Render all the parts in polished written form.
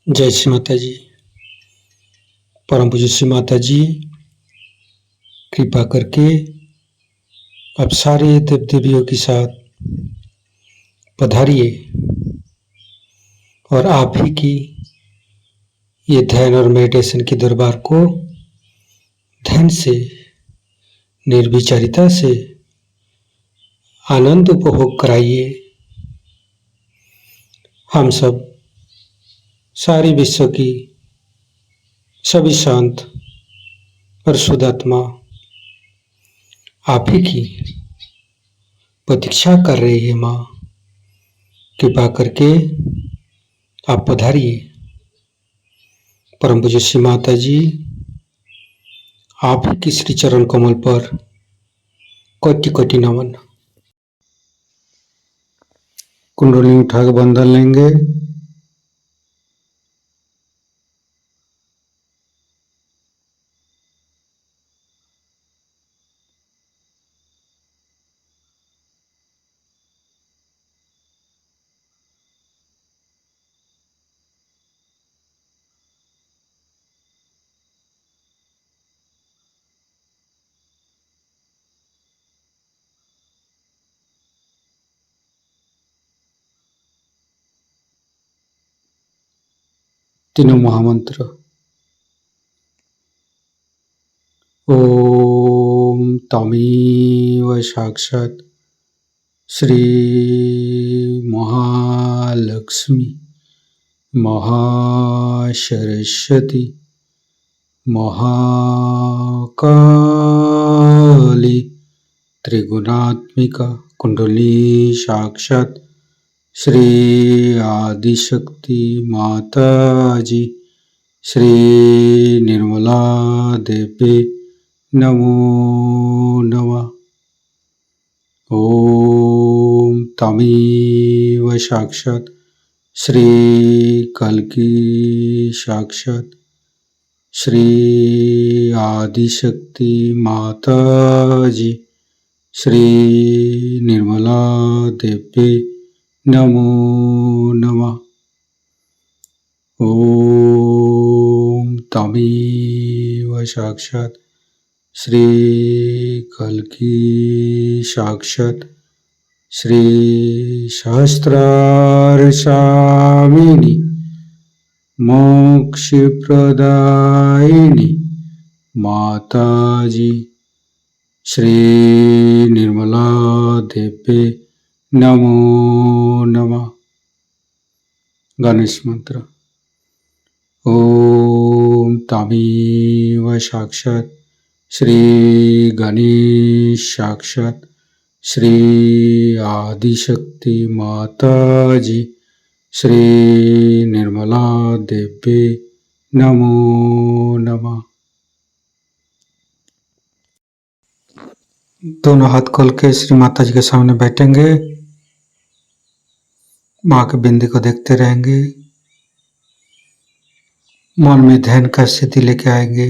जय श्री माता जी। परम पूज्य श्री माता जी, कृपा करके आप सारे देव देवियों के साथ पधारिए और आप ही की ये ध्यान और मेडिटेशन के दरबार को ध्यान से, निर्विचारिता से आनंद उपभोग कराइए। हम सब सारे विश्व की सभी शांत और शुद्ध आत्मा आप ही की प्रतीक्षा कर रही है। माँ, कृपा करके आप पधारिए। परम पूज्य श्री माता जी, आप ही की श्री चरण कमल पर कोटि कोटि नमन। कुंडली उठा के बंधन लेंगे। तीनों महामंत्र। ओम तमेव साक्षात् श्री महालक्ष्मी महासरस्वती महाकाली त्रिगुणात्मिका कुंडली साक्षात् श्री आदिशक्ति माता जी श्री निर्मला देवी नमो नमः। ओम तमेव साक्षात् श्री कल्की साक्षात् श्री आदिशक्ति माता जी श्री निर्मला देवी नमो नमः। ओम तमेव साक्षात् श्री कल्की साक्षात् श्री सहस्रार स्वामिनी मोक्ष प्रदायिनी माता जी श्री निर्मला देवी नमो नमः। गणेश मंत्र। ओम तमेव साक्षात् श्री गणेश साक्षात् श्री आदिशक्ति माता जी श्री निर्मला देवी नमो नमः। दोनों हाथ खोल के श्री माता जी के सामने बैठेंगे। माँ के बिंदी को देखते रहेंगे। मन में ध्यान का स्थिति लेके आएंगे।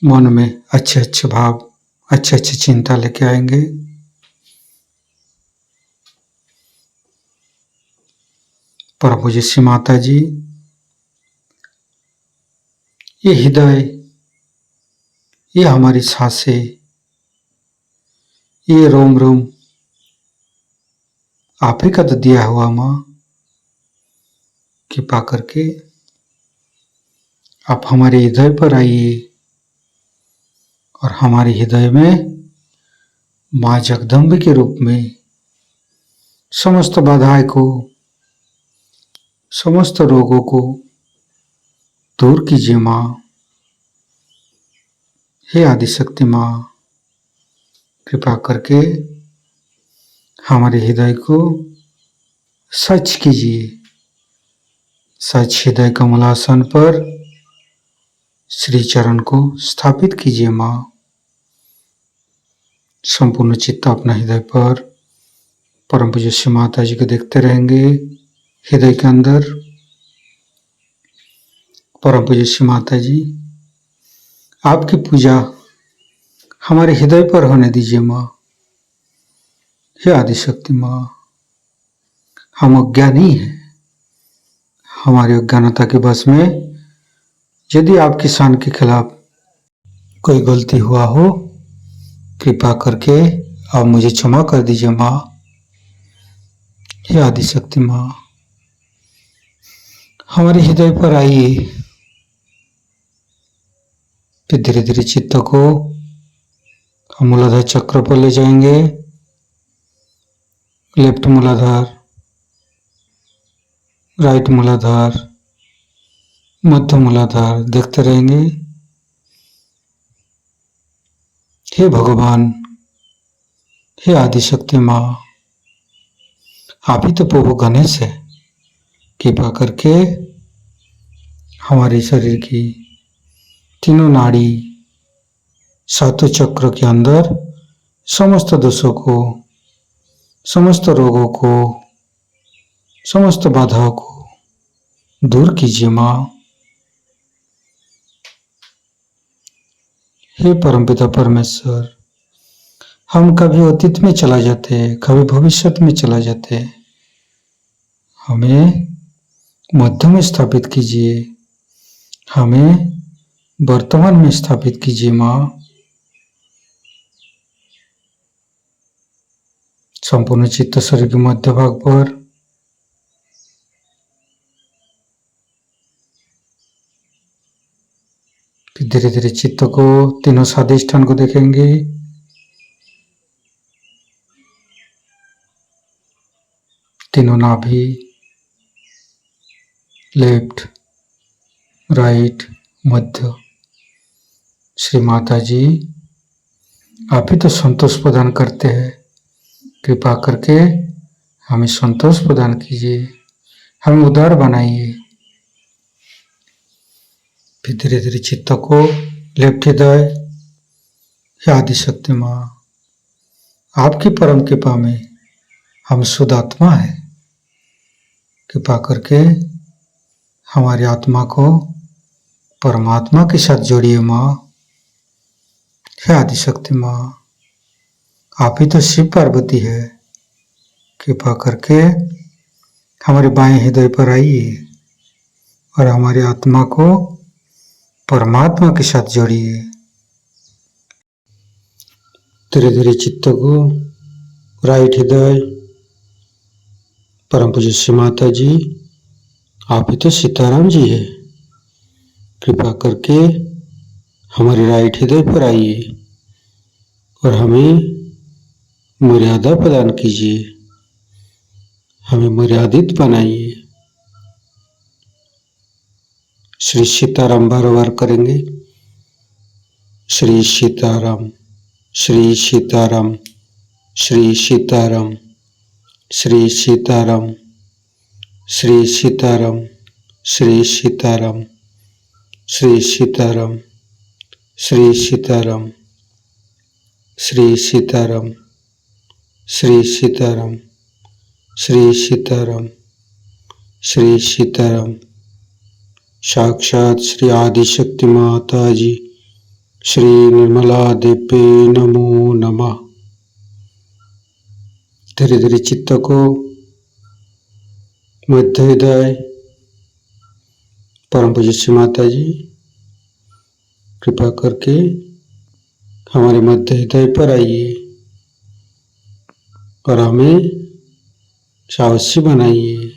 मन में अच्छे अच्छे भाव, अच्छे अच्छे चिंता लेके आएंगे। परम पूज्य श्री माता जी, ये हृदय, ये हमारी सांसें, ये रोम रोम आप ही का तो दिया हुआ। माँ, कृपा करके आप हमारे हृदय पर आइए और हमारे हृदय में माँ जगदम्बे के रूप में समस्त बाधाएं को, समस्त रोगों को दूर कीजिए। माँ, हे आदिशक्ति माँ, कृपा करके हमारे हृदय को सच कीजिए। सच हृदय कमलासन पर श्री चरण को स्थापित कीजिए। माँ, संपूर्ण चित्त अपना हृदय पर परम पूज्य श्री माता जी को देखते रहेंगे। हृदय के अंदर परम पूज्य श्री माता जी, आपकी पूजा हमारे हृदय पर होने दीजिए। माँ, हे आदिशक्ति माँ, हम अज्ञानी हैं। हमारी अज्ञानता के बस में यदि आपकी शान के खिलाफ कोई गलती हुआ हो, कृपा करके आप मुझे क्षमा कर दीजिए माँ। हे आदिशक्ति माँ, हमारे हृदय पर आइए। फिर धीरे धीरे चित्त को हम मूलाधार चक्र पर ले जाएंगे। लेफ्ट मूलाधार, राइट मूलाधार, मध्य मूलाधार देखते रहेंगे। हे भगवान, हे आदिशक्ति माँ, आप ही तो प्रभु गणेश है। कृपा करके हमारे शरीर की तीनों नाड़ी, सातों चक्र के अंदर समस्त दोषों को, समस्त रोगों को, समस्त बाधाओं को दूर कीजिए माँ। हे परमपिता परमेश्वर, हम कभी अतीत में चला जाते, कभी भविष्य में चला जाते, हमें मध्य में स्थापित कीजिए, हमें वर्तमान में स्थापित कीजिए माँ। संपूर्ण चित्त शरीर के मध्य भाग पर फिर धीरे धीरे चित्त को तीनों स्वादिष्ठान को देखेंगे। तीनों नाभि, लेफ्ट, राइट, मध्य। श्री माता जी, आप ही तो संतोष प्रदान करते हैं। कृपा करके हमें संतोष प्रदान कीजिए, हमें उदार बनाइए। फिर धीरे धीरे चित्त को लेफ्ट हृदय, हे आदिशक्ति माँ, आपकी परम कृपा में हम शुद्ध आत्मा है। कृपा करके हमारी आत्मा को परमात्मा के साथ जोड़िए माँ। हे आदिशक्ति माँ, आप ही तो शिव पार्वती है। कृपा करके हमारे बाएं हृदय पर आइए और हमारी आत्मा को परमात्मा के साथ जोड़िए। धीरे धीरे चित्त को राइट हृदय, परम पूज्य श्री माता जी, आप ही तो सीताराम जी है। कृपा करके हमारे राइट हृदय पर आइए और हमें मर्यादा प्रदान कीजिए, हमें मर्यादित बनाइए। श्री सीताराम बार बार करेंगे। श्री सीताराम, श्री सीताराम, श्री सीताराम, श्री सीताराम, श्री सीताराम, श्री सीताराम, श्री सीताराम, श्री सीताराम, श्री सीताराम, श्री सीताराम, श्री सीताराम, श्री सीताराम। साक्षात श्री आदिशक्ति माता जी, श्री निर्मला देवी नमो नमः। धीरे धीरे चित्त को मध्य हृदय, परम पूज्य श्री माता जी, कृपा करके हमारे मध्य हृदय पर आइए और हमें साहसी बनाइए।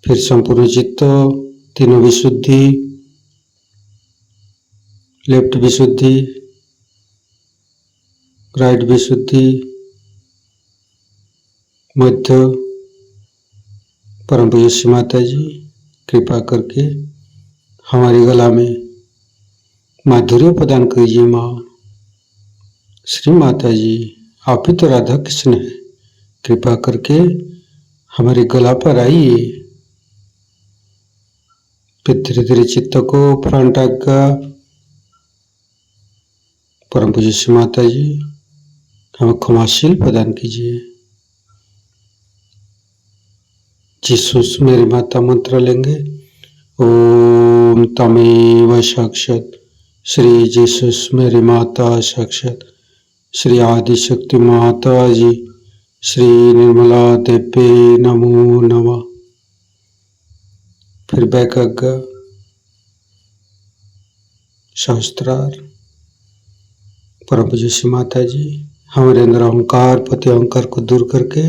फिर संपूर्ण चित्त, तीनों विशुद्धि, लेफ्ट विशुद्धि, राइट विशुद्धि, मध्य, परम पूज्य श्री माता जी, कृपा करके हमारी गला में माधुर्य प्रदान कीजिए माँ। श्री माता जी, आप ही तो राधा कृष्ण है। कृपा करके हमारे गला पर आइए। फिर धीरे धीरे चित्त को फ्रंट आज्ञा, परम पूज्य श्री माता जी, हमें क्षमाशील प्रदान कीजिए। जीसस मेरी माता मंत्र लेंगे। ओम तमेव साक्षात श्री जीसस मेरी माता, साक्षात श्री आदिशक्ति माता जी, श्री निर्मला देव्ये नमो नमः। फिर वैकग्य शास्त्रार परम पूज्य श्री माता जी हमारे अंदर अहंकार पति अहंकार को दूर करके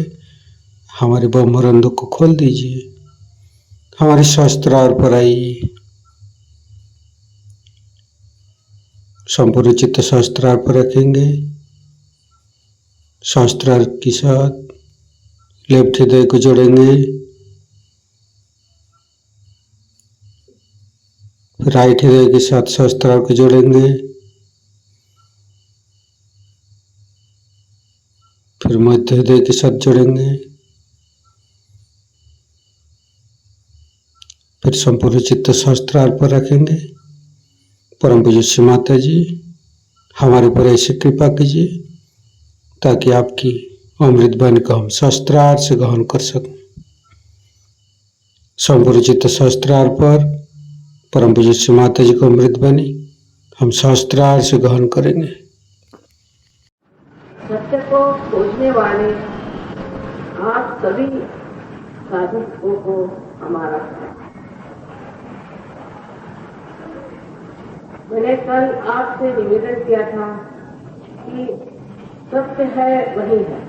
हमारे ब्रह्मरंध्र को खोल दीजिए। हमारे शास्त्रार पर आइए। संपूर्ण चित्त शास्त्रार पर रखेंगे। शास्त्रार के साथ लेफ्ट हृदय को जोड़ेंगे, राइट हृदय के साथ शास्त्रार को जोड़ेंगे, फिर मध्य हृदय के साथ जोड़ेंगे, फिर संपूर्ण चित्त शास्त्रार पर रखेंगे। परम पूज्य श्री माता जी हमारे पर ऐसी कृपा कीजिए ताकि आपकी अमृत वाणी को हम शास्त्रार से ग्रहण कर सकें। संपूर्ण चित्त शास्त्रार पर परम पूज्य श्री माता जी को अमृत वाणी हम शास्त्रार से ग्रहण करेंगे। सत्य को खोजने वाले आप सभी साधकों को हमारा मैंने कल आपसे निवेदन किया था कि सत्य है वही है,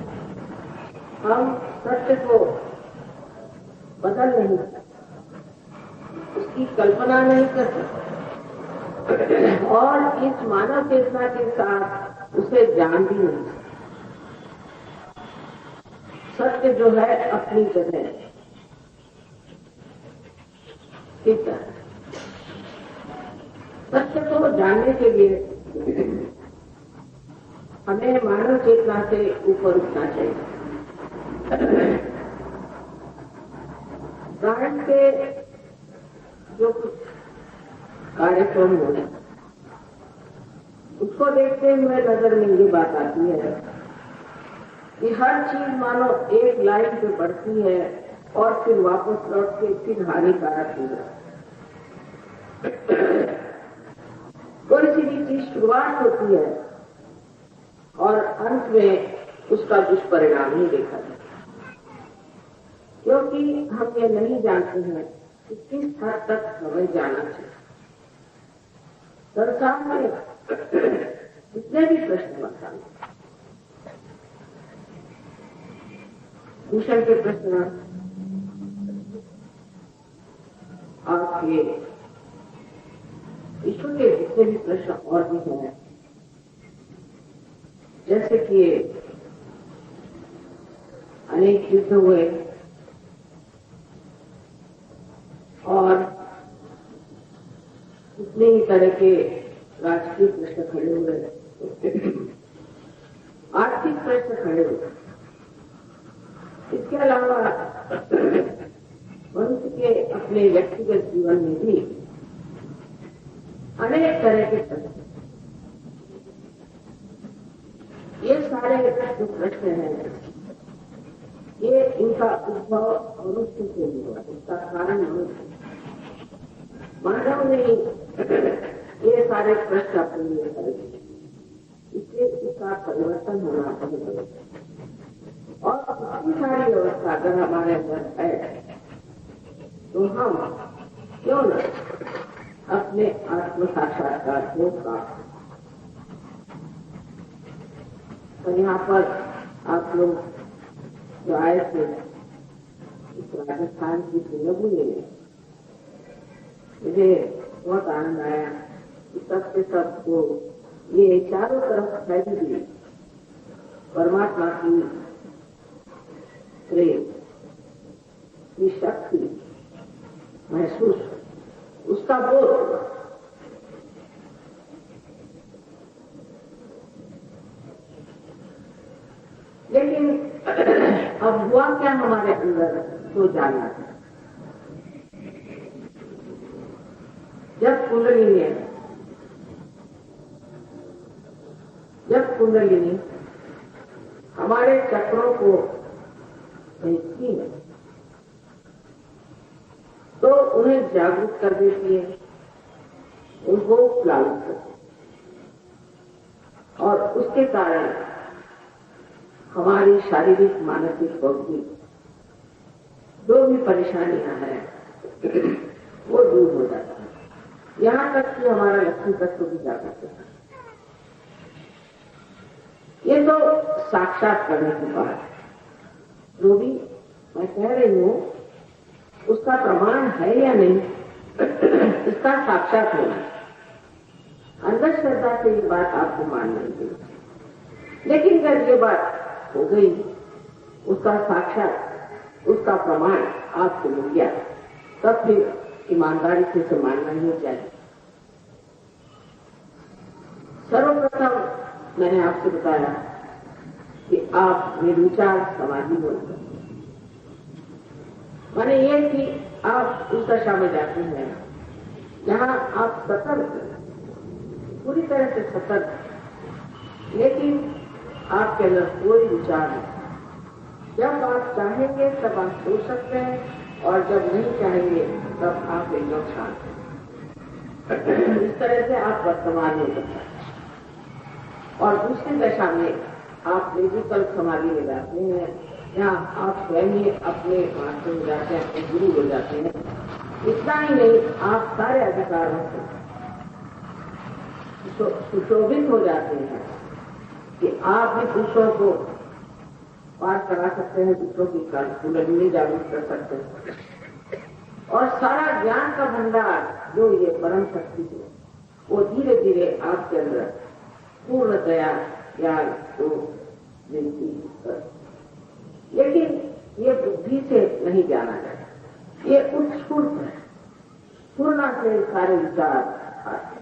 हम सत्य को बदल नहीं सकते, उसकी कल्पना नहीं कर सकते और इस मानव चेतना के साथ उसे जान भी नहीं सकते। सत्य जो है अपनी जगह ठीक है। सत्य को जानने के लिए हमें मानव चेतना से ऊपर उठना चाहिए। प्राण के जो कुछ कार्यक्रम हो रहे उसको देखते हुए नजर में ये बात आती है कि हर चीज मानो एक लाइन पे बढ़ती है और फिर वापस लौट के फिर हानिकारक हो जाती है। कोई सी भी चीज शुरुआत होती है और अंत में उसका दुष्परिणाम ही देखा जाता, क्योंकि हम ये नहीं जानते हैं कि किस हद तक हमें जाना चाहिए। संसार में जितने भी प्रश्न बताए, भूषण के प्रश्न, आपके ईश्वर के जितने भी प्रश्न और भी हैं, जैसे कि अनेक युद्ध हुए और इतने ही तरह के राजकीय प्रश्न खड़े हुए, आर्थिक प्रश्न खड़े हुए। इसके अलावा मनुष्य के अपने व्यक्तिगत जीवन में भी अनेक तरह के प्रश्न, ये सारे जो प्रश्न हैं, ये इनका उद्भव मनुष्य से हुआ, इसका कारण मनुष्य, मानव ने ये सारे प्रश्न अपने लिए करे, इसलिए इसका परिवर्तन होना बहुत जरूरी है। और इतनी सारी व्यवस्था अगर हमारे अंदर है तो हम क्यों न अपने आत्म साक्षात्कार को प्राप्त। तो यहाँ पर आप लोग जो आए थे इस राजस्थान की पुण्यभूमि में, मुझे बहुत आनंद आया कि सबसे सबको ये चारों तरफ फैली हुई परमात्मा की प्रेम की शक्ति महसूस, उसका बोध। लेकिन अब हुआ क्या हमारे अंदर तो जानना है। जब कुंडलिनी हमारे चक्रों को भेजती है तो उन्हें जागरूक कर देती है, उनको प्लावित करती है और उसके कारण हमारी शारीरिक, मानसिक, बौद्धिक जो भी परेशानियां हैं वो दूर हो जाता है। यहाँ तक कि हमारा लक्ष्मी तत्व भी जा पाते हैं। ये तो साक्षात करने की बात है। जो भी मैं कह रही हूँ उसका प्रमाण है या नहीं, इसका साक्षात होना। अंधश्रद्धा से ये बात आपको मान नहीं देगी, लेकिन जब ये बात हो गई, उसका साक्षात, उसका प्रमाण आपको मिल गया, तब फिर ईमानदारी से इसे मानना ही चाहिए। सर्वप्रथम मैंने आपसे बताया कि आप निर्विचार समाधि होते, माने ये कि आप उस दशा में जाते हैं जहां आप सतर्क, पूरी तरह से सतर्क, लेकिन आपके अंदर कोई विचार नहीं। जब आप चाहेंगे तब आप सोच सकते हैं, और जब नहीं चाहेंगे तब आप एकदम शांत हैं। इस तरह से आप वर्तमान में सकते हैं। और दूसरी दशा में आप निर्विकल्प समाधि में जाते हैं, जहाँ आप स्वयं ही अपने मास्टर हो जाते हैं, अपने गुरु हो जाते हैं। इतना ही नहीं, आप सारे अधिकारों से सुशोभित हो जाते हैं कि आप भी दूसरों को पार करा सकते हैं, दूसरों की उल्लंघनी जागरूक कर सकते हैं। और सारा ज्ञान का भंडार जो ये परम शक्ति है, वो धीरे धीरे आपके अंदर पूर्णतया ज्ञान को मिलती है। लेकिन ये बुद्धि से नहीं जाना जाता, ये उत्स्फूर्त है, पूर्णा से सारे विचार आते।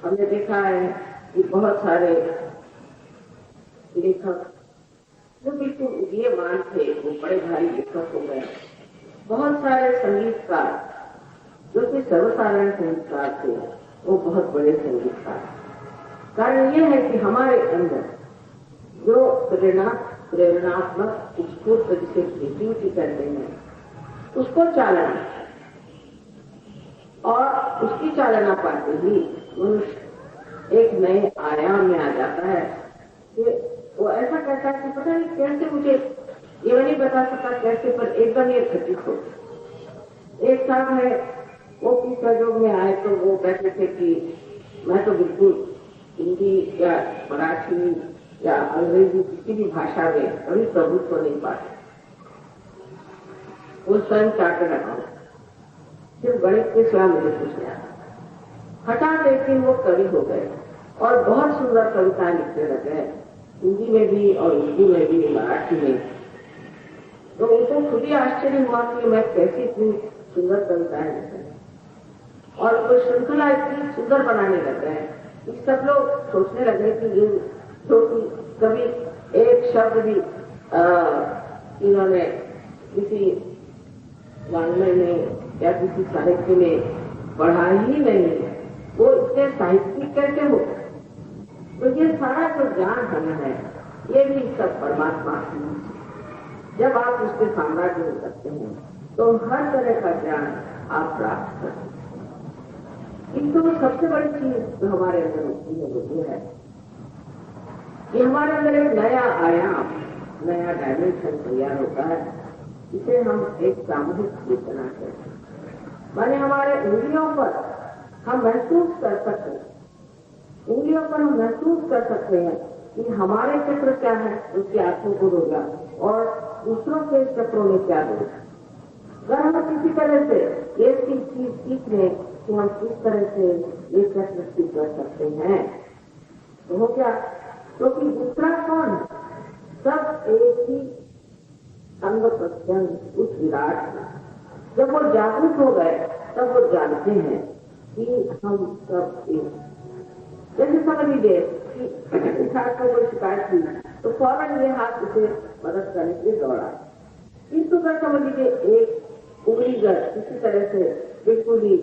हमने देखा है कि बहुत सारे लेखक जो बिल्कुल उदीयमान थे वो बड़े भारी लेखक हो गए। बहुत सारे संगीतकार जो कि सर्वसाधारण संगीतकार थे वो बहुत बड़े संगीतकार। कारण यह है कि हमारे अंदर जो प्रेरणात्मक उत्स्फूर्त जिसे क्रिएटिविटी कहते हैं, उसको चालना, और उसकी चालना पाते ही मनुष्य एक नए आयाम में आ जाता है कि वो ऐसा कहता है कि पता नहीं कैसे, मुझे ये नहीं बता सकता कैसे, पर एकदम ये घटित हो। एक साथ है वो किस सहयोग में आए तो वो कहते थे कि मैं तो बिल्कुल हिंदी या मराठी या अंग्रेजी किसी भी भाषा में कभी प्रभुत्व नहीं पाते। वो स्वयं चार्टर्ड अकाउंट, सिर्फ गणित के सिवा मुझे कुछ नहीं आता। हठात एक दिन वो कवि हो गए और बहुत सुंदर कविताएं लिखने लगे, हिंदी में भी और उर्दू में भी, मराठी में। तो उनको खुद ही आश्चर्य हुआ कि मैं कैसी इतनी सुंदर कविताएं लिख रही हूं, और वो श्रृंखला इतनी सुंदर बनाने लग गए कि सब लोग सोचने लगे कि ये जो कभी एक शब्द भी इन्होंने किसी वाङ्मय में या किसी साहित्य में पढ़ा ही नहीं है, वो इतने साहित्यिक कैसे हो। तो ये सारा जो ज्ञान हमें है, ये भी सब परमात्मा की। जब आप उसके साम्राज्य में करते हैं तो हर तरह का ज्ञान आप प्राप्त करते हैं। किंतु सबसे बड़ी चीज जो हमारे अंदर होती है वो ये है कि हमारे अंदर एक नया आयाम, नया डायमेंशन तैयार होता है, जिसे हम एक सामूहिक चेतना कहते हैं। माने हमारे उंगलियों पर हम महसूस कर सकते हैं, उंगलियों पर हम महसूस कर सकते हैं कि हमारे चक्र क्या है, उसके आंखों को रोगा, और दूसरों के चक्रों में क्या रोगा। अगर हम किसी तरह से एक ही चीज सीख लें कि हम किस तरह से ये चक्र ठीक कर सकते हैं, तो हो क्या, क्योंकि दूसरा कौन है, सब एक ही अंग प्रत्यंग उस विराट में। जब वो जागरूक हो गए तब वो जानते हैं कि हम सब एक। जैसे समझ लीजिए कि इस हाथ को कोई शिकायत हुई तो फौरन ये हाथ उसे मदद करने के लिए दौड़ा, किंतु अगर समझ लीजिए एक उंगलीगत किसी तरह से बिल्कुल ही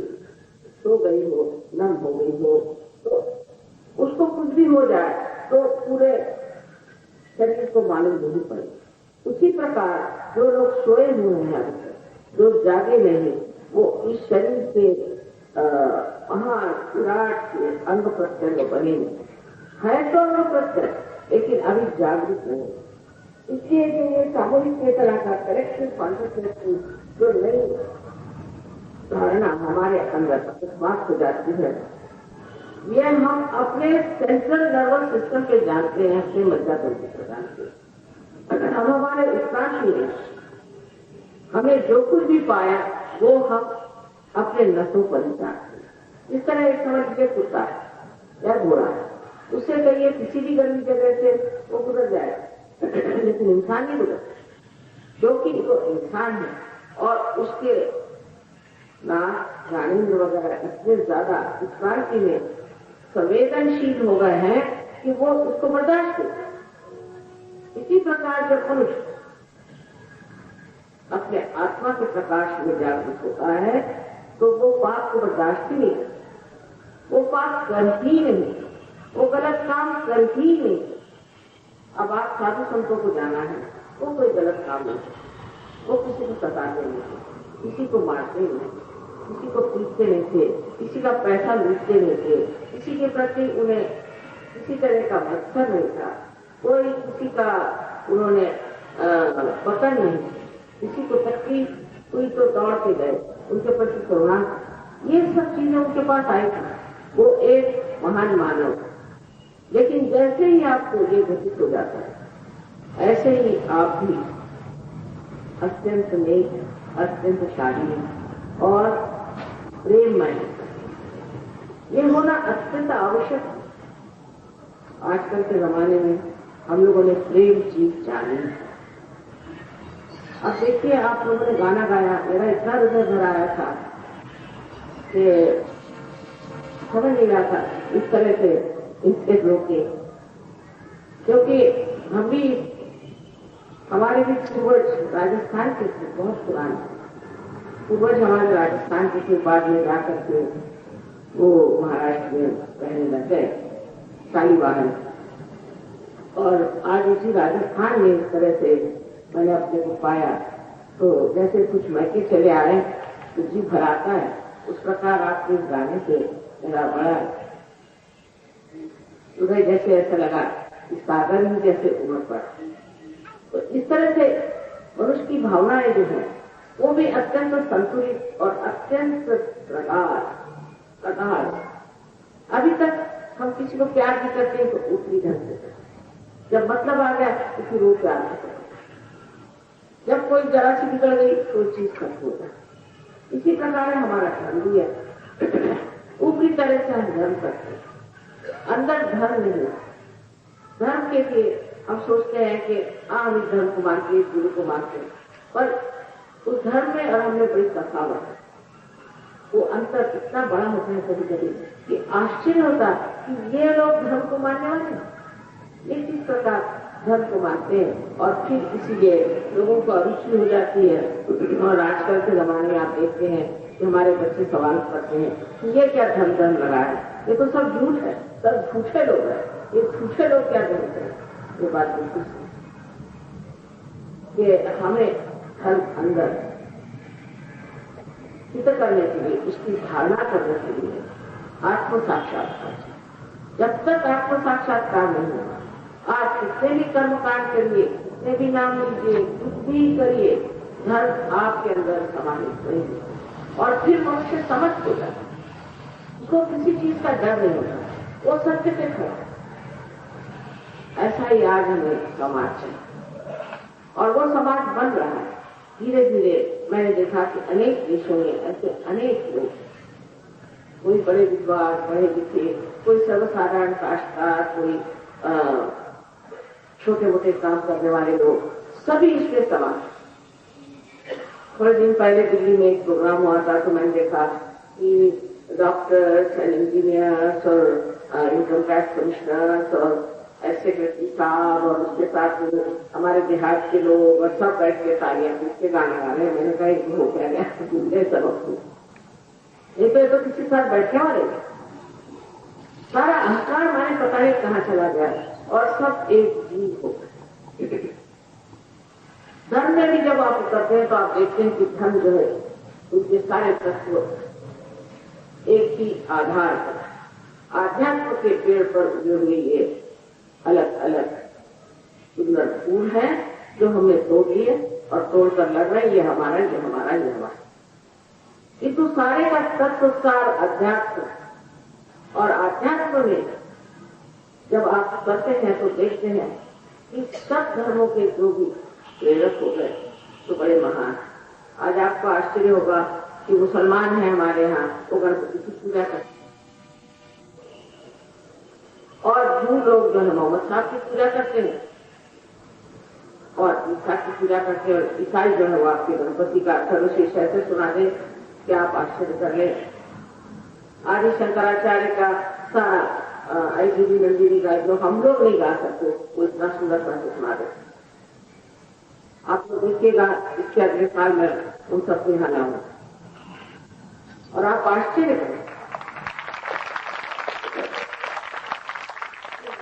सो गई हो, नम हो गई हो, तो उसको कुछ भी हो जाए तो पूरे शरीर को मालूम नहीं पड़े। उसी प्रकार जो लोग सोए हुए हैं, जो जागे नहीं, वो इस शरीर से विराट अंग प्रत्यंग बने है तो अंग प्रत्यंग, लेकिन अभी जागृत नहीं। इसलिए जो ये सामूहिक चेतना का कलेक्टिव कॉन्शियसनेस की जो नई धारणा हमारे अंदर अकस्मात हो जाती है, ये हम अपने सेंट्रल नर्वस सिस्टम पे जानते हैं, अपने मज्जातंत्र पे जानते हैं। हम हमारे उत्साह में हमने जो कुछ भी पाया वो हम अपने नसों पर ही जानते हैं। इस तरह एक समझ के कुत्ता है या घोड़ा है, उससे कहिए किसी भी गर्मी जगह से वो गुजर जाएगा, लेकिन इंसान नहीं गुजरता, क्योंकि वो इंसान है और उसके नाक ज्ञानेंद्र वगैरह इतने ज्यादा इस क्रांति में संवेदनशील हो गए हैं कि वो उसको बर्दाश्त करते। इसी प्रकार जब मनुष्य अपने आत्मा के प्रकाश में जागृत होता है तो वो पाप को बर्दाश्त ही नहीं, वो पाप कर ही नहीं, वो गलत काम कर ही नहीं। अब आप साधु संतों को जाना है, वो कोई गलत काम नहीं, वो किसी को सताते नहीं, किसी को मारते नहीं, किसी को पीटते नहीं थे, किसी का पैसा लूटते नहीं थे, किसी के प्रति उन्हें किसी तरह का मत्सर नहीं था, कोई किसी का उन्होंने पतन नहीं, किसी को तकलीफ हुई तो दौड़ के गए, उनके प्रति करुणा, ये सब चीजें उनके पास आई थी। वो एक महान मानव। लेकिन जैसे ही आपको ये घटित हो जाता है, ऐसे ही आप भी अत्यंत नेक, अत्यंत शारीरिक और प्रेममय, ये होना अत्यंत आवश्यक है। आजकल के जमाने में हम लोगों ने प्रेम चीज जानी है। अब देखिए, आप लोगों ने गाना गाया, मेरा इतना हृदय भर आया था कि समझ नहीं रहा था इस तरह से इसके रोके, क्योंकि हम भी, हमारे भी पूर्वज राजस्थान के थे, बहुत पुराने पूर्वज हमारे राजस्थान के बाद में जाकर के वो महाराष्ट्र में रहने लग गए, शालीवाहन। और आज इसी राजस्थान में इस तरह से मैंने अपने को पाया, तो जैसे कुछ मैके चले आ रहे हैं तो जी भर आता है, उस प्रकार आपके इस गाने से मेरा बड़ा हृदय जैसे ऐसा लगा कि सागर ही जैसे उमड़ पड़ा। तो इस तरह से मनुष्य की भावनाएं जो है वो भी अत्यंत संतुलित और अत्यंत प्रगाढ़। अभी तक हम किसी को प्यार भी करते हैं तो ऊपरी ढंग से करते, जब मतलब आ गया तो फिर वो प्यार नहीं करते, जब कोई जरा सी बिगड़ गई तो चीज खत्म हो जाए। इसी प्रकार हमारा धर्म भी है, ऊपरी तरह से हम धर्म करते हैं, अंदर धर्म नहीं है। धर्म के लिए हम सोचते हैं कि हम इस धर्म को मानते हैं, गुरु को मानते हैं, पर उस धर्म में और हमने बड़ी तफावत है। वो अंतर इतना बड़ा होता है कभी कभी कि आश्चर्य होता कि ये लोग धर्म को मानने वाले हैं, ये किस प्रकार धर्म को मानते हैं। और फिर इसीलिए लोगों को अरुचि हो जाती है। और आजकल के जमाने में आप देखते हैं कि हमारे बच्चे सवाल करते हैं कि ये क्या धर्म लगा है, ये तो सब झूठ है, सब झूठे लोग हैं, ये झूठे लोग क्या कहते हैं। ये बात बिल्कुल कि हमें धर्म अंदर सिद्ध करने के लिए, उसकी धारणा करने के लिए आत्म साक्षात्कार। जब तक आत्म साक्षात्कार नहीं होगा, आप कितने भी कर्मकांड करिए, कितने भी नाम लीजिए, कुछ भी करिए, धर्म आपके अंदर समाहित नहीं होगा। और फिर मनुष्य समझ हो जाता है, उसको किसी चीज का डर नहीं होता, वो सत्य पे खड़ा। ऐसा ही आज हमें समाज है और वो समाज बन रहा है धीरे धीरे। मैंने देखा कि अनेक देशों में ऐसे अनेक लोग, कोई बड़े विद्वान, पढ़े लिखे, कोई सर्वसाधारण काश्तकार, कोई छोटे मोटे काम करने वाले लोग, सभी इसमें समाज। थोड़े दिन पहले दिल्ली में एक प्रोग्राम हुआ था तो मैंने देखा कि डॉक्टर्स एंड इंजीनियर्स और इनकम टैक्स कमिश्नर्स और सेक्रेटरी साहब और उसके साथ हमारे देहात के लोग और सब बैठ के तालियां पीट के गाना गा रहे हैं। मैंने कहा हो क्या गया, सबक ये तो किसी साथ बैठे वाले, सारा अहंकार मैंने पता नहीं कहाँ चला गया और सब एक जीव हो गए। धर्म में भी जब आप करते हैं तो आप देखते हैं कि धर्म जो है उनके सारे तत्व एक ही आधार पर, आध्यात्म के पेड़ पर उगे हुए ये अलग अलग सुंदर फूल है जो हमने तोड़ लिए और तोड़कर लड़ रहे, ये हमारा, ये हमारा, ये हमारा। किंतु सारे का तत्वसार अध्यात्म, और अध्यात्म में जब आप करते हैं तो देखते हैं कि सब धर्मों के जो भी प्रेरक हो गए तो बड़े महान। आज आपको आश्चर्य होगा कि मुसलमान हैं हमारे यहाँ, वो गणपति की पूजा करते हैं, और जून लोग जो है मोहम्मद साहब की पूजा करते हैं, और ईसा की पूजा करते हैं, और ईसाई जो है वो आपके गणपति का सर्वश्रेष्ठ ऐसे सुना दे कि आप आश्चर्य कर ले। आदि शंकराचार्य का सारा ऐसी मंदिरी का जो हम लोग नहीं गा सकते, वो इतना सुंदर से सुना दे। आप तो देखिएगा, इसके अगले साल में उन सबको यहाँ लाऊंगा और आप आश्चर्य करें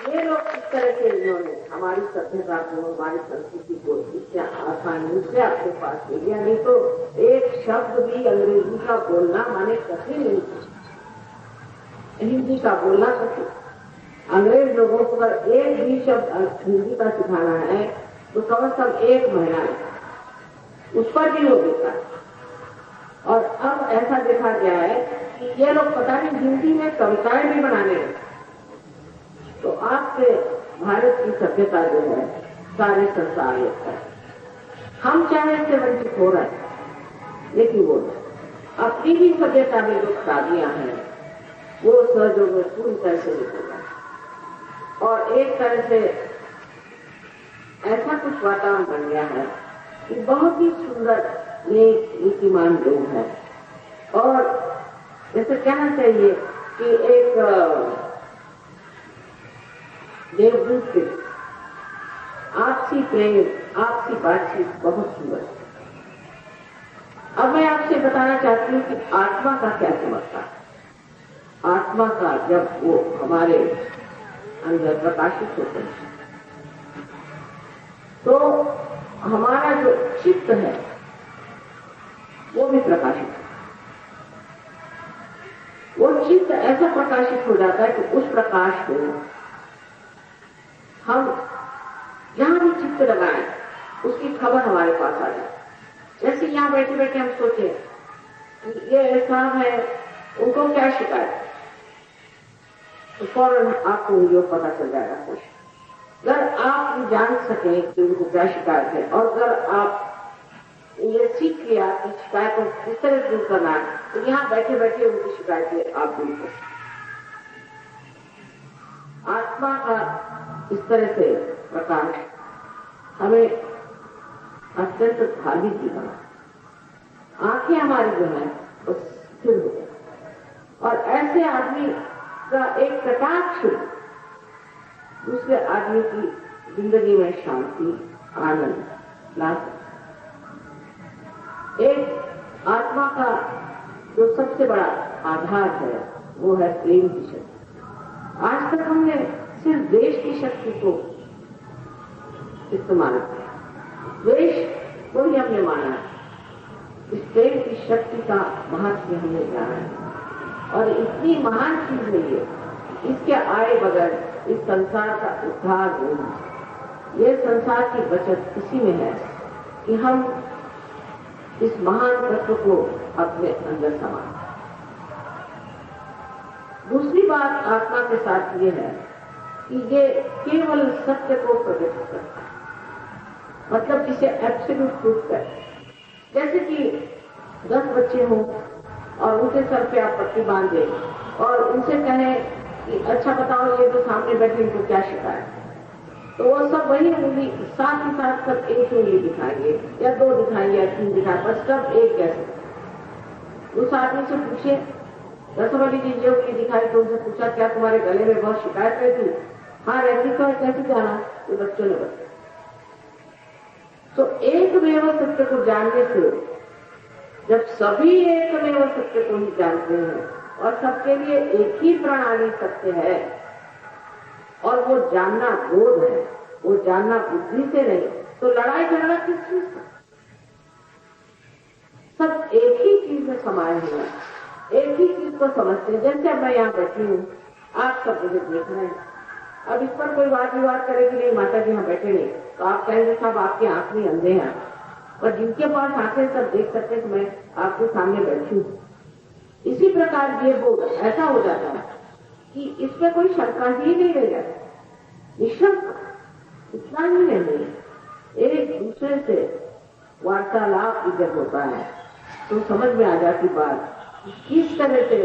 ये लोग किस तरह से इन्होंने हमारी सभ्यता को, हमारी संस्कृति को इतना आसानी से आपके पास ले लिया। नहीं तो एक शब्द भी अंग्रेजी का बोलना माने कठिन नहीं, हिंदी का बोलना कठिन। अंग्रेज लोगों को अगर एक भी शब्द हिंदी का सिखाना है तो कम से कम 1 महीना है, उस पर भी हो देता है। और अब ऐसा देखा गया है कि ये लोग पता नहीं हिंदी में कविताएं भी बनाने लगे। तो आपके भारत की सभ्यता जो है सारे संसार है, हम चाहे से वंचित हो रहे हैं, लेकिन वो अपनी भी सभ्यता में जो खराबियां हैं वो सहजों में पूरी तरह से निकल गए, और एक तरह से ऐसा कुछ वातावरण बन गया है कि बहुत ही सुंदर नेक नीतिमान लोग हैं। और जैसे कहना चाहिए कि एक देवदूत के आपसी प्रेम, आपसी बातचीत बहुत सुंदर। अब मैं आपसे बताना चाहती हूँ कि आत्मा का क्या चमत्कार है। आत्मा का जब वो हमारे अंदर प्रकाशित होते हैं तो हमारा जो चित्त है वो भी प्रकाशित है। वो चित्त ऐसा प्रकाशित हो जाता है कि उस प्रकाश को हम जहां भी चित्त लगाएं उसकी खबर हमारे पास आ जाए। जैसे यहां बैठे बैठे हम सोचे कि ये ऐसा है, उनको क्या शिकायत, तो फौरन आपको ये पता चल जाएगा कुछ। अगर आप जान सकें कि उनको क्या शिकायत है, और अगर आप ये सीख लिया कि शिकायत को किस तरह दूर करना है, तो यहाँ बैठे बैठे उनकी शिकायतें आप दूर कर। आत्मा का इस तरह से प्रकाश हमें अत्यंत धार्मिक भी बना। आंखें हमारी जो है वो स्थिर हो गई, और ऐसे आदमी का एक कटाक्ष दूसरे आदमी की जिंदगी में शांति, आनंद ला सकता। एक आत्मा का जो सबसे बड़ा आधार है वो है प्रेम की शक्ति। आज तक हमने सिर्फ देश की शक्ति को इस्तेमाल किया, द्वेष को ही हमने माना है। इस प्रेम की शक्ति का महत्व हमने जाना है, और इतनी महान चीज है ये, इसके आए बगैर इस संसार का उद्धार नहीं। ये संसार की बचत इसी में है कि हम इस महान तत्व को अपने अंदर समा। दूसरी बात आत्मा के साथ ये है कि ये केवल सत्य को प्रकट करता है, मतलब जिसे एब्सोल्यूट ट्रूथ है। जैसे कि 10 बच्चे हों और उनके सर पे आप पट्टी बांध दें और उनसे कहें कि अच्छा बताओ ये जो सामने बैठे इनको क्या शिकायत है, तो वो सब वही उंगली साथ ही साथ सब एक उंगली दिखाएंगे या 2 दिखाएंगे या 3 दिखाएंगे, पर सब एक कैसे। उस आदमी से पूछे, रसवली जी ये उंगली दिखाई तो उनसे पूछा क्या तुम्हारे गले में बहुत शिकायत रहती? हाँ रहती। तो कैसे जाना? तो बच्चों ने बताया। तो एकमेव सत्य को जानने से, जब सभी एकमेव सत्य को ही जानते हैं और सबके लिए एक ही प्रणाली सत्य है, और वो जानना बोध है, वो जानना बुद्धि से नहीं, तो लड़ाई झगड़ा किस चीज का? सब एक ही चीज में समाये हुए हैं, एक ही चीज को समझते हैं। जैसे अब मैं यहाँ बैठी हूँ, आप सब मुझे देख रहे हैं, अब इस पर कोई वाद विवाद करेगी नहीं, माता जी यहाँ बैठे नहीं, तो आप कहेंगे साहब आपकी आंख में अंधे हैं, पर जिनके पास आंखें सब देख सकते हैं कि मैं आपके सामने बैठी हूँ। इसी प्रकार ये बोध ऐसा हो जाता है कि इसमें कोई शंका ही नहीं रह जाती, निशंक इतना ही नहीं, एक दूसरे से वार्तालाप जब होता है तो समझ में आ जाती बात किस तरह से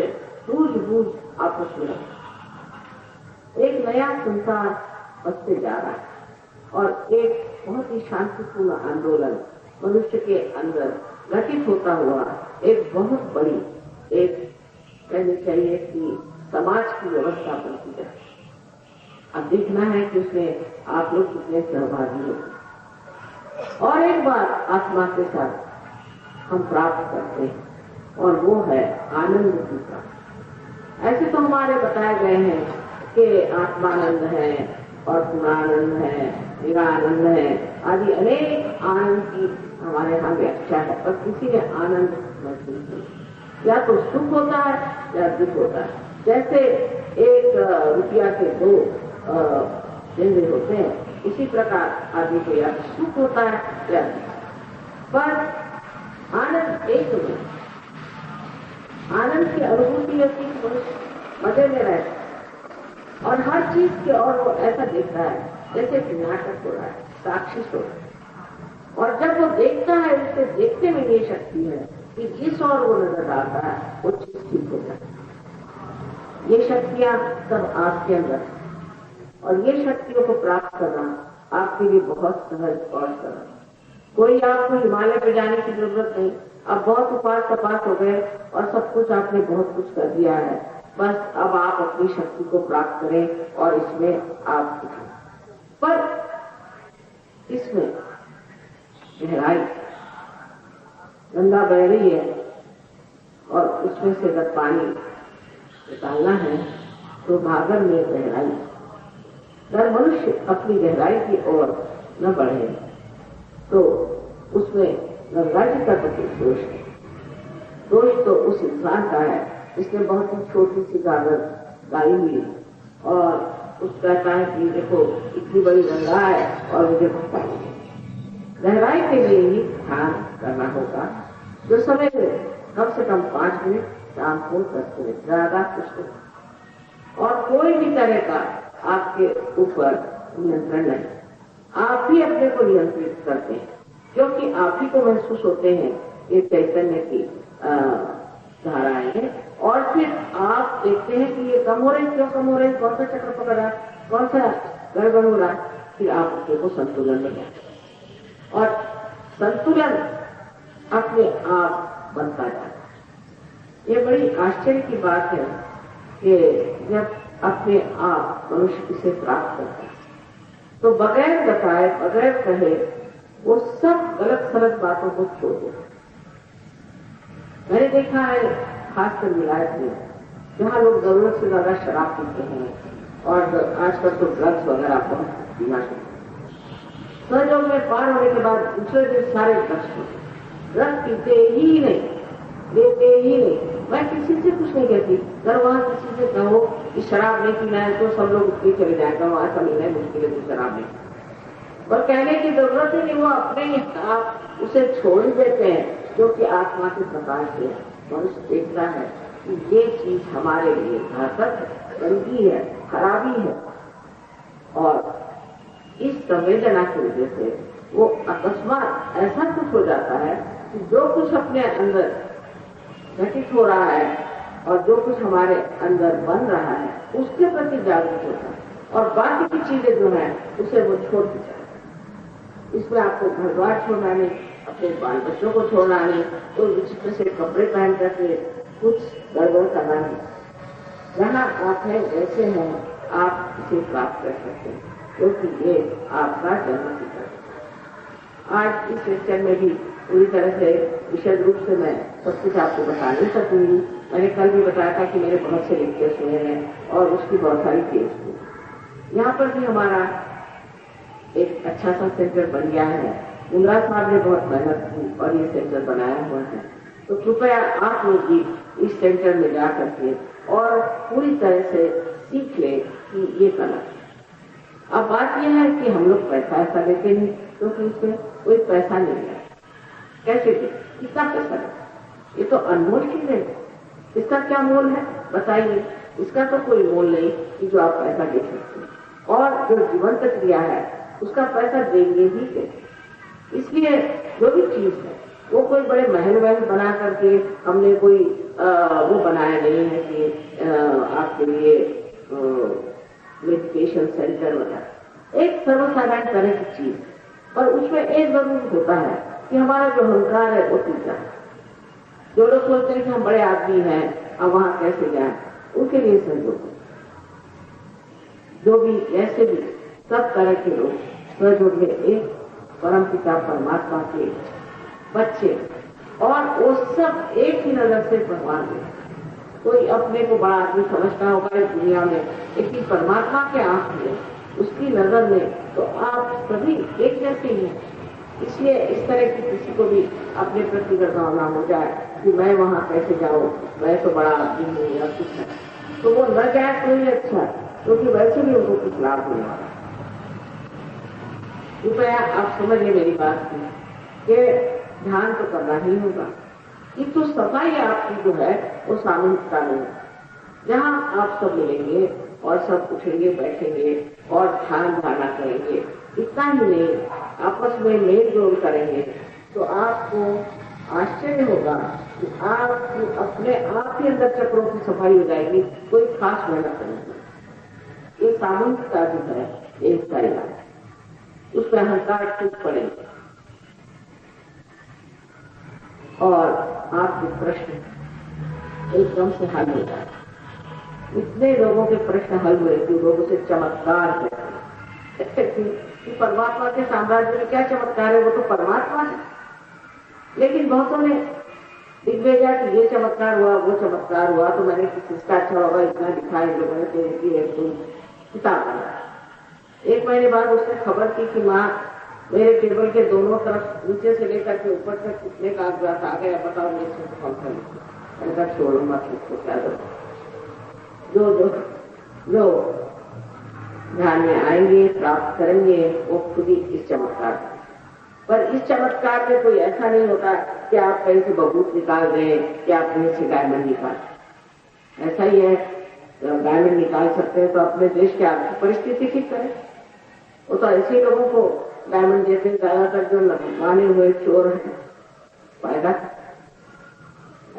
सूझबूझ आपस में एक नया संसार बसते जा रहा है और एक बहुत ही शांतिपूर्ण आंदोलन मनुष्य के अंदर घटित होता हुआ एक बहुत बड़ी एक कहनी चाहिए कि समाज की व्यवस्था बनती जाए। अब देखना है कि उसमें आप लोग कितने सहभागी हो। और एक बार आत्मा के साथ हम प्राप्त करते हैं और वो है आनंद की प्राप्ति। ऐसे तो हमारे बताए गए हैं कि आत्मानंद है और पूर्णानंद है, निरानंद है, आदि अनेक आनंद की हमारे यहाँ व्याख्या है, पर किसी ने आनंद महसूस नहीं। या तो सुख होता है या दुख होता है। जैसे एक रुपया के दो चेहरे होते हैं, इसी प्रकार आदमी को या सुख होता है या दुख। पर आनंद एक नहीं, आनंद की अनुभूति होती है, मजे में रहता है और हर चीज की ओर वो ऐसा देखता है जैसे कि नाटक हो रहा है, साक्षी हो रहा है। और जब वो देखता है, उससे देखने में ये शक्ति है कि जिस ओर वो नजर डालता है वो चीज ठीक हो जाती है। ये शक्तियां सब आपके अंदर है और ये शक्तियों को प्राप्त करना आपके लिए बहुत सहज और सरल। कोई आपको हिमालय पे जाने की जरूरत नहीं। अब बहुत उपास तपास हो गए और सब कुछ आपने बहुत कुछ कर दिया है, बस अब आप अपनी शक्ति को प्राप्त करें और इसमें आप सीखें। पर इसमें गहराई, गंगा बह रही है और उसमें से अगर पानी निकालना है तो भागर में गहराई। अगर मनुष्य अपनी गहराई की ओर न बढ़े तो उसमें गंगा जी का तो दोष है। दोष तो उस इंसान का है जिसने बहुत ही छोटी सी गागर गाई हुई और उस कहता है कि देखो इतनी बड़ी गंगा है और मुझे पानी है। गहराई के लिए ही ध्यान करना होगा, जो समय कम से कम 5 मिनट, शाम को 10 मिनट, ज्यादा कुछ नहीं। और कोई भी तरह का आपके ऊपर नियंत्रण नहीं, आप ही अपने को नियंत्रित करते हैं, क्योंकि आप ही को महसूस होते हैं ये चैतन्य की धाराएं हैं। और फिर आप देखते हैं कि ये कम हो रहे, क्यों कम हो रहे, कौन सा चक्र पकड़ रहा है, कौन सा गड़बड़ हो रहा है, फिर आप अपने को संतुलन में लाते और संतुलन अपने आप बनता जाता है। ये बड़ी आश्चर्य की बात है कि जब अपने आप मनुष्य इसे प्राप्त करता है तो बगैर बताए, बगैर कहे वो सब गलत सलत बातों को छोड़ देता है। मैंने देखा है खासकर विलायत में, जहाँ लोग जरूरत से ज्यादा शराब पीते हैं और आजकल तो ड्रग्स वगैरह बहुत पीना चाहिए। सहयोग में पार होने के बाद दूसरे दिन सारे ड्रग्स पीते ही नहीं, लेते ही नहीं। मैं किसी से कुछ नहीं कहती, अगर वहाँ किसी से कहो कि शराब नहीं पीना है तो सब लोग उसके चले जाएगा, वहाँ ऐसा नहीं है मुश्किल है तो शराब नहीं। और कहने की जरूरत ही नहीं, वो अपने ही आप उसे छोड़ ही देते हैं, जो कि आत्मा के प्रकाश से मनुष्य देखता है कि ये चीज हमारे लिए घातक है, गंदी है, खराबी है। और इस संवेदना की वजह से वो अकस्मात ऐसा कुछ हो जाता है कि जो कुछ अपने अंदर घटित हो रहा है और जो कुछ हमारे अंदर बन रहा है उसके प्रति जागरूक होता है और बाकी की चीजें जो है उसे वो छोड़ दी जाए। इसमें आपको घर द्वार छोड़ना नहीं, अपने बाल बच्चों को छोड़ना नहीं, तो विचित्र से कपड़े पहन करके कुछ गड़बड़ करना नहीं। जहाँ आप हैं वैसे हैं, आप इसे प्राप्त कर सकते हैं, क्योंकि ये आपका जन्म सिद्ध है। आज इस लेक्चर में भी पूरी तरह से विशद रूप से मैं सब कुछ आपको बता नहीं सकूंगी। मैंने कल भी बताया था कि मेरे बहुत से लेक्चर्स हुए हैं और उसकी बहुत सारी केस हुई। यहाँ पर भी हमारा एक अच्छा सा सेंटर बन गया है। मुंद्रा साहब ने बहुत मेहनत की और ये सेंटर बनाया हुआ है, तो कृपया आप लोग भी इस सेंटर में जा करके और पूरी तरह से सीख ले कि ये कला अब बात यह है कि हम लोग पैसा ऐसा लेते नहीं, क्योंकि उसमें कोई पैसा नहीं है। कैसे दे, कितना पैसा दे? ये तो अनमोल चीज है, इसका क्या मोल है बताइए? इसका तो कोई मोल नहीं कि जो आप पैसा दे सकते हैं। और जो जीवंत क्रिया है उसका पैसा देंगे ही कैसे? इसलिए जो भी चीज है वो कोई बड़े महल वहल बना करके हमने कोई वो बनाया नहीं है कि आपके लिए मेडिटेशन सेंटर वगैरह। एक सर्वसाधारण तरह की चीज, पर उसमें एक जरूर होता है कि हमारा जो अहंकार है वो टूट जाए। जो लोग सोचते हैं कि हम बड़े आदमी हैं, अब वहां कैसे जाए, उनके लिए सहयोग। जो भी ऐसे भी सब तरह के लोग सहयोग में एक परम पिता परमात्मा के बच्चे, और वो सब एक ही नजर से भगवान में। कोई अपने को बड़ा आदमी समझता होगा इस दुनिया में, लेकिन परमात्मा के आंख में, उसकी नजर में तो आप सभी एक जैसे ही हैं। इसलिए इस तरह की किसी को भी अपने प्रति भावना हो जाए कि मैं वहां कैसे जाऊं, मैं तो बड़ा आदमी हूं या कुछ है, तो वो न जाए तो ही अच्छा, क्योंकि वैसे भी उनको कुछ लाभ होने वाला। कृपया आप समझिए मेरी बात की, ध्यान तो करना ही होगा, किंतु सफाई आपकी जो है वो सामूहिकता में है। जहां आप सब मिलेंगे और सब उठेंगे बैठेंगे और ध्यान धारणा करेंगे, इतना ही नहीं आपस में मेल जोल करेंगे, तो आपको आश्चर्य होगा कि आप अपने आप ही अंदर चक्रों की सफाई हो जाएगी, कोई खास मेहनत नहीं। ये सामूहिकता जो है एक करेगा, उस पर अहंकार टूट पड़ेगा और आपके प्रश्न एकदम से हल हो जाए। इतने लोगों के प्रश्न हल हुए कि लोगों से चमत्कार कहते कि परमात्मा के साम्राज्य में क्या चमत्कार है, वो तो परमात्मा है। लेकिन बहुतों ने दिग्विजय कि ये चमत्कार हुआ वो चमत्कार हुआ, तो मैंने किसका अच्छा होगा इतना दिखाई लोगों ने किताब बना। एक महीने बाद उसने खबर की कि माँ मेरे टेबल के दोनों तरफ नीचे से लेकर के ऊपर तक कितने कागजात आ गए, बताओ मैं इसमें कौन सा लिखूं। मैंने कहा छोड़ो मत लिखो, क्या करो, जो जो जो ध्यान में आएंगे प्राप्त करेंगे वो खुद ही इस चमत्कार। पर इस चमत्कार में कोई ऐसा नहीं होता कि आप कहीं से बबूत निकाल दें या अपने से डायमंड निकाल। ऐसा ही है, डायमंड निकाल सकते हैं तो अपने देश की आर्थिक परिस्थिति ठीक करें। वो तो ऐसे लोगों को डायमंड जैसे ज्यादातर जो माने हुए चोर हैं फायदा,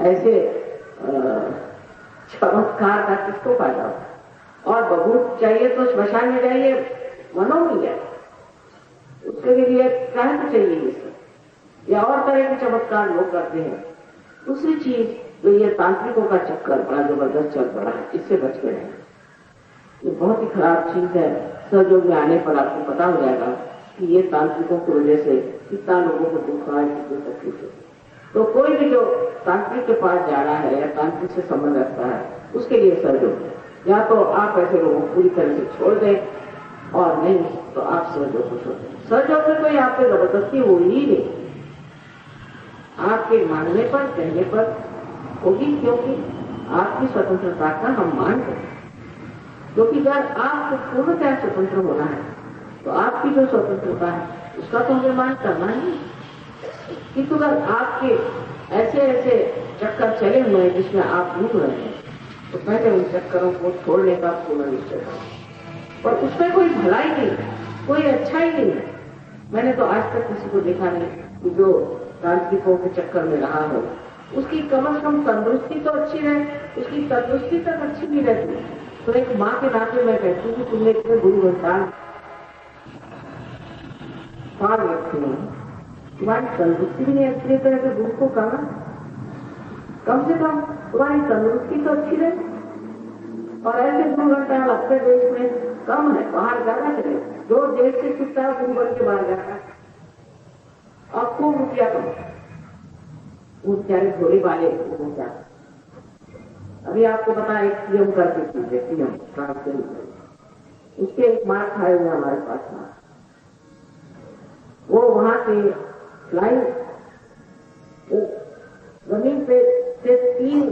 ऐसे चमत्कार का किसको फायदा होता? और बबूत चाहिए तो श्मशान में जाइए, मनो मिल जाए, उसके लिए कहना तो चाहिए ये सब, या और तरह के चमत्कार लोग करते हैं। दूसरी चीज जो ये तांत्रिकों का चक्कर बड़ा जबरदस्त चल पड़ा है, इससे बच के रहें। ये बहुत ही खराब चीज है। सहयोग में आने पर आपको पता हो जाएगा कि ये तांत्रिकों की वजह से कितना लोगों को दुख रहा है, कितनी तकलीफ है। तो कोई भी जो तांत्रिक के पास जा रहा है या तांत्रिक से संबंध रखता है, उसके लिए सहयोग, या तो आप ऐसे लोगों को पूरी तरह से छोड़ दें और नहीं तो आप सहयोग को छोड़ दें। सहयोग में कोई आप पे जबरदस्ती हो ही नहीं, आपके मानने पर कहने पर होगी, क्योंकि आपकी स्वतंत्रता का हम मान करें। क्योंकि अगर आपको पूर्णतः स्वतंत्र होना है तो आपकी जो स्वतंत्रता है उसका तो हमें मान करना ही। किंतु अगर आपके ऐसे ऐसे चक्कर चले हुए हैं जिसमें आप डूब रहे हैं, तो पहले उन चक्करों को छोड़ने का पूर्ण निश्चय करें। पर उसमें कोई भलाई नहीं, कोई अच्छा ही नहीं है। मैंने तो आज तक किसी को देखा नहीं कि जो तांत्रिकों के चक्कर में रहा हो, उसकी कम से कम तंदुरुस्ती तो अच्छी रहे, उसकी तंदुरुस्ती तक अच्छी भी रहती। तो एक माँ के नाते मैं कहती हूँ कि तुमने इतने गुरु वरदान पार रखे हैं, तुम्हारी तंदुरुस्ती भी नहीं अच्छी तरह के गुरु को कहना, कम से कम तुम्हारी तंदुरुस्ती तो अच्छी रहे। और ऐसे गुरु वरदान अपने देश में कम है, बाहर ज्यादा चले। जो देश से छुटता है गुरु बन के बाहर जाता है और खूब रुपया कम, वो बेचारे घोड़े वाले क्या। अभी आपको पता एक पीएम करके चीजें, पीएम ट्रांसजेंडर, उसके एक मार्क आए हुए हमारे पास में। वो वहां के फ्लाइंग जमीन पे से 3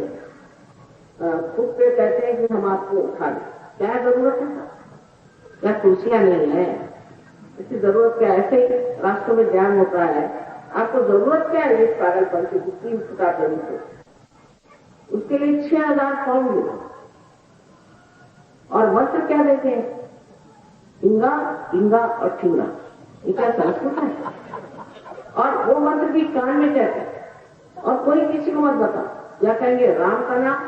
फुट पे कहते हैं कि हम आपको उठा लें, क्या जरूरत है? या कुर्सियां नहीं है, इसकी जरूरत क्या? ऐसे ही राष्ट्रों में ध्यान होता है, आपको जरूरत क्या है इस पागलपन की? 3 देने से उसके लिए 6000 फॉर्म मिले और मंत्र क्या देते हैं? इंगा इंगा और ठिंगा। ये क्या संस्कृत है? और वो मंत्र भी कान में कहते हैं और कोई किसी को मत बता, या कहेंगे राम का नाम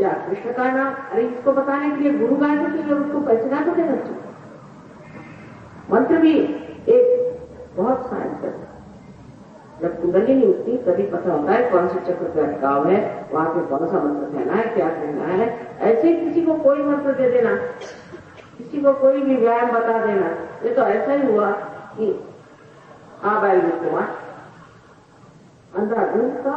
या कृष्ण का नाम। अरे इसको बताने के लिए गुरु गायत्री चाहिए और उसको पैसे ना तो देना चाहिए। मंत्र भी एक बहुत साइंस है। जब कुंडली नहीं उठती तभी पता होता है कौन से चक्र का अटकाव है, वहां पे कौन सा मंत्र कहना है, क्या कहना है। ऐसे किसी को कोई मंत्र दे देना, किसी को कोई भी व्यायाम बता देना, ये तो ऐसा ही हुआ कि आबाई कुमार अंधाधुंध का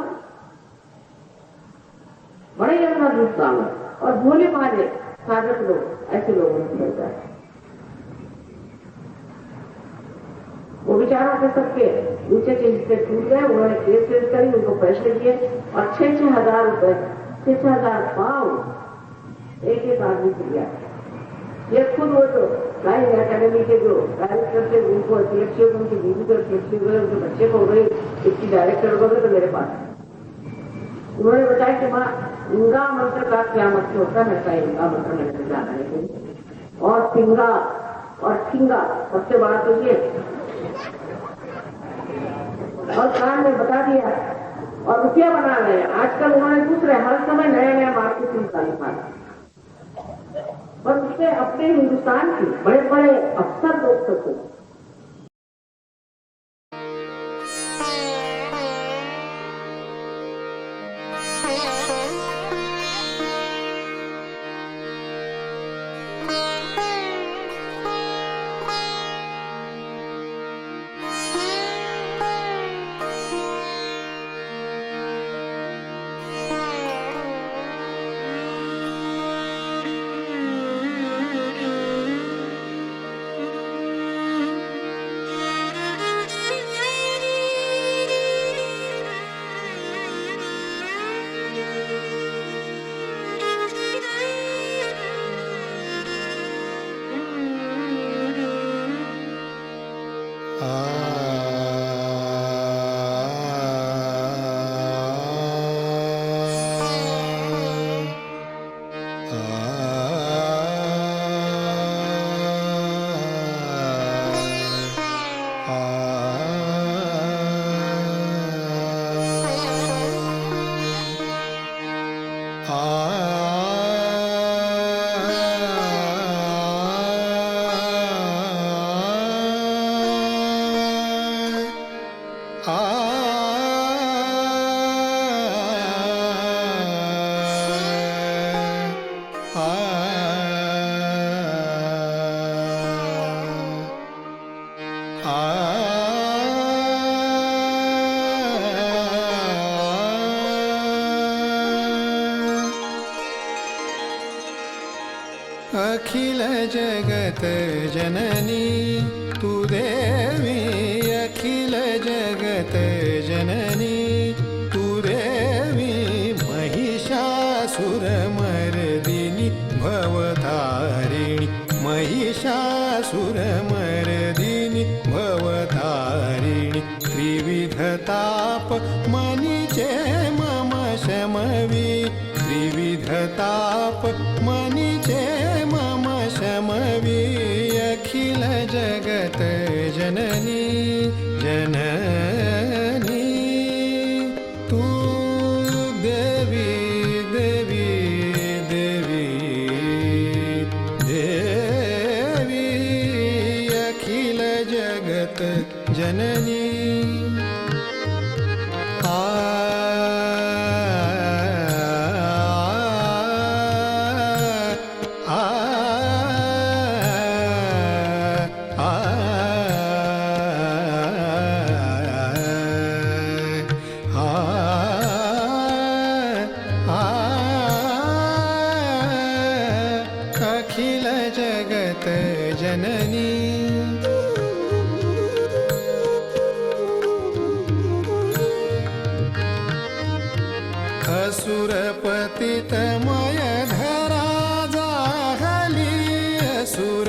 बड़े ही अंधाधुंध काम है और भोले भाले साधक लोग ऐसे लोगों ने मिल जाए। वो विचारों के सबके नीचे के हिस्से टूट गए। उन्होंने केस वेस करी, उनको पैसे दिए और 6,000 रुपए, 6,000 पाउंड एक एक आदमी को दिया। ये खुद वो जो साइंस अकेडमी के जो डायरेक्टर थे उनको अध्यक्ष, उनकी बीवी को अध्यक्ष हो गए, उनके बच्चे को हो गए, इसकी डायरेक्टर हो गए। तो मेरे पास उन्होंने बताया कि माँ इंगा मंत्र का क्या मतलब होता है। मैं इंगा मंत्र मैंने जाना है और फिंगा और ठिंगा सबसे बड़ा तो ये, और कान में बता दिया और रुपया बना रहे हैं। आजकल उन्होंने दूसरे हर समय नया नया मार्केटिंग का निकाला और उससे अपने हिंदुस्तान के बड़े बड़े अफसर लोग थे। अखिल जगत जननी तू देवी, अखिल जगत जननी तू देवी, महिषासुरमर्दिनी भवतारिणी, महिषासुरमर्दिनी भवतारिणी, त्रिविधताप मनिचे मम शमवी, त्रिविधताप मनिचे मम शमवी, अखिल जगत जननी जननी तू देवी देवी देवी देवी, अखिल जगत जननी। अखिल जगत जननी असुर पतितमय धरा जाहली, असुर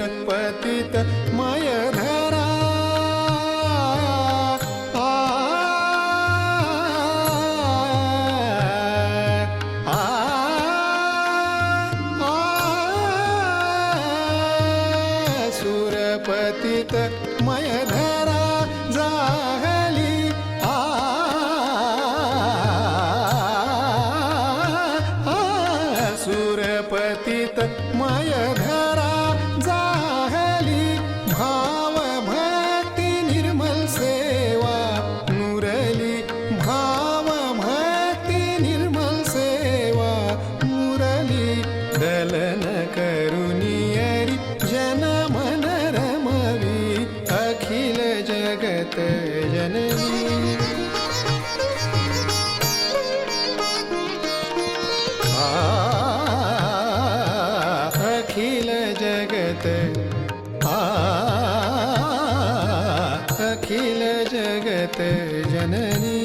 जननी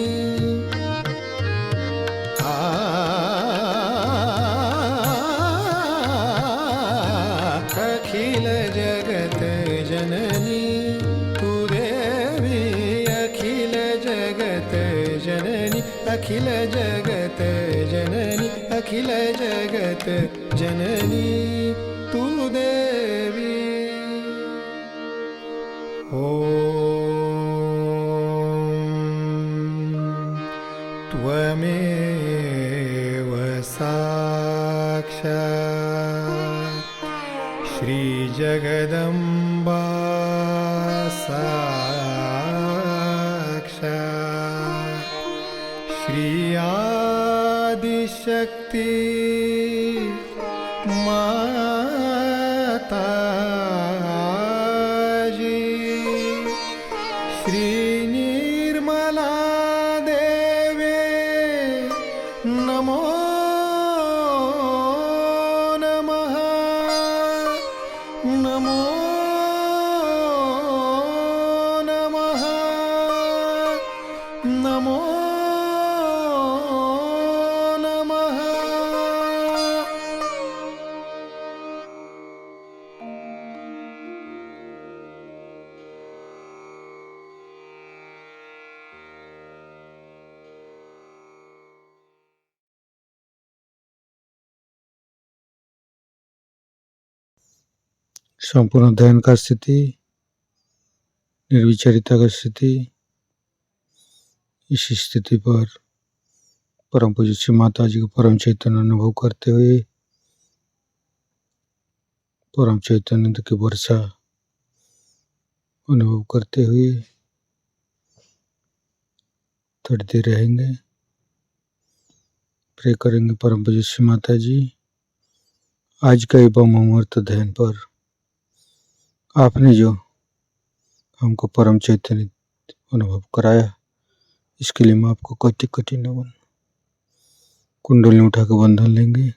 अखिल जगत जननी तू देवी अखिल जगत जननी अखिल जगत जननी अखिल जगत जननी तू देवी त्वमेव साक्षात् श्रीजगदम्बा साक्षात् श्री आदिशक्ति माताजी श्री निर्मला देवे नमो नमः नमो नमः नमो नमः संपूर्ण ध्यान का स्थिति, निर्विचारिता का स्थिति। इस स्थिति पर परम पूज्य श्री माता जी को परम चैतन्य अनुभव करते हुए परम चैतन्य की वर्षा अनुभव करते हुए थोड़ी देर रहेंगे। प्रे करेंगे परम पूज्य श्री माता जी, आज का एवं अमृत ध्यान पर आपने जो हमको परम चैतन्य अनुभव कराया, इसके लिए मैं आपको कोटि कोटि नमन। कुंडली उठा के बंधन लेंगे।